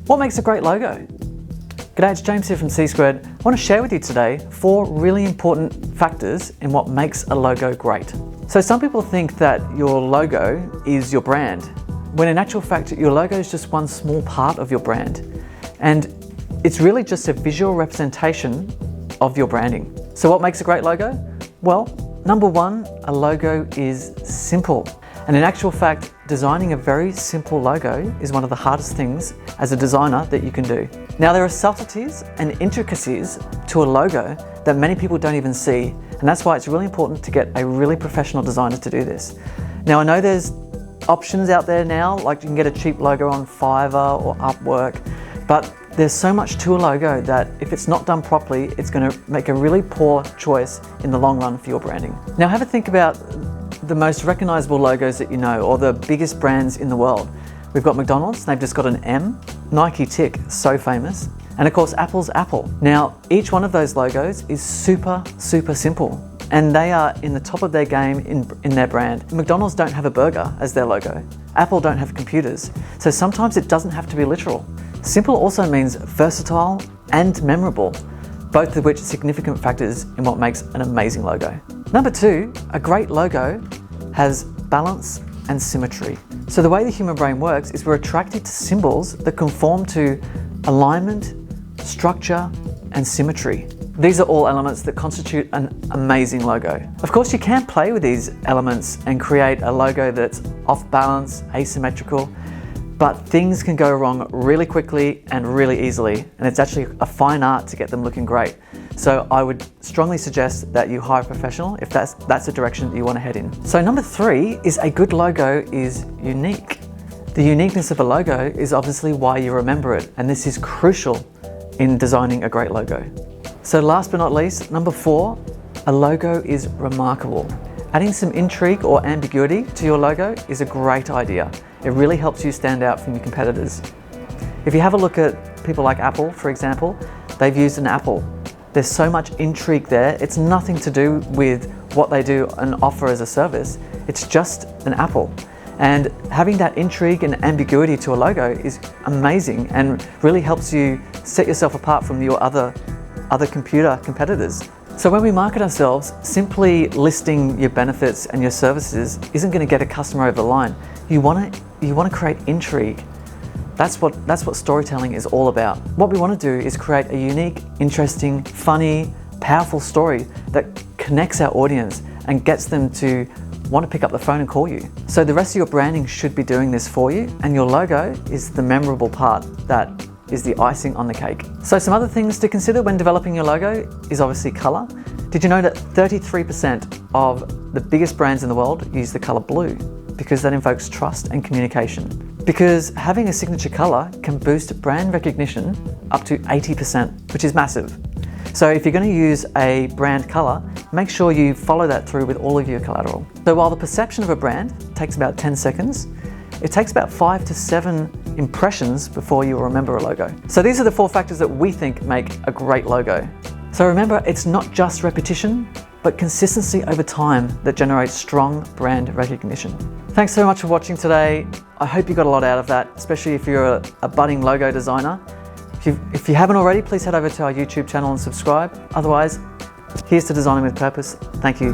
What makes a great logo? G'day, it's James here from C Squared. I want to share with you today 4 really important factors in what makes a logo great. So some people think that your logo is your brand, when in actual fact your logo is just one small part of your brand. And it's really just a visual representation of your branding. So what makes a great logo? Well, number 1, a logo is simple. And in actual fact, designing a very simple logo is one of the hardest things as a designer that you can do. Now, there are subtleties and intricacies to a logo that many people don't even see, and that's why it's really important to get a really professional designer to do this. Now, I know there's options out there now, like you can get a cheap logo on Fiverr or Upwork, but there's so much to a logo that if it's not done properly, it's going to make a really poor choice in the long run for your branding. Now, have a think about the most recognizable logos that you know, or the biggest brands in the world. We've got McDonald's, they've just got an M, Nike Tick, so famous, and of course Apple's Apple. Now, each one of those logos is super simple, and they are in the top of their game in their brand. McDonald's don't have a burger as their logo. Apple don't have computers, so sometimes it doesn't have to be literal. Simple also means versatile and memorable, both of which are significant factors in what makes an amazing logo. Number 2, a great logo has balance and symmetry. So the way the human brain works is we're attracted to symbols that conform to alignment, structure, and symmetry. These are all elements that constitute an amazing logo. Of course, you can play with these elements and create a logo that's off balance, asymmetrical, but things can go wrong really quickly and really easily, and it's actually a fine art to get them looking great. So I would strongly suggest that you hire a professional if that's the direction that you want to head in. So number 3 is a good logo is unique. The uniqueness of a logo is obviously why you remember it, and this is crucial in designing a great logo. So last but not least, number 4, a logo is remarkable. Adding some intrigue or ambiguity to your logo is a great idea. It really helps you stand out from your competitors. If you have a look at people like Apple, for example, they've used an apple. There's so much intrigue there. It's nothing to do with what they do and offer as a service. It's just an apple. And having that intrigue and ambiguity to a logo is amazing and really helps you set yourself apart from your other computer competitors. So when we market ourselves, simply listing your benefits and your services isn't going to get a customer over the line. You want to create intrigue. That's what storytelling is all about. What we want to do is create a unique, interesting, funny, powerful story that connects our audience and gets them to want to pick up the phone and call you. So the rest of your branding should be doing this for you, and your logo is the memorable part that is the icing on the cake. So some other things to consider when developing your logo is obviously color. Did you know that 33% of the biggest brands in the world use the color blue? Because that invokes trust and communication. Because having a signature color can boost brand recognition up to 80%, which is massive. So if you're going to use a brand color, make sure you follow that through with all of your collateral. So while the perception of a brand takes about 10 seconds, it takes about 5 to 7 impressions before you will remember a logo. So these are the 4 factors that we think make a great logo. So remember, it's not just repetition, but consistency over time that generates strong brand recognition. Thanks so much for watching today. I hope you got a lot out of that, especially if you're a budding logo designer. If you haven't already, please head over to our YouTube channel and subscribe. Otherwise, here's to designing with purpose. Thank you.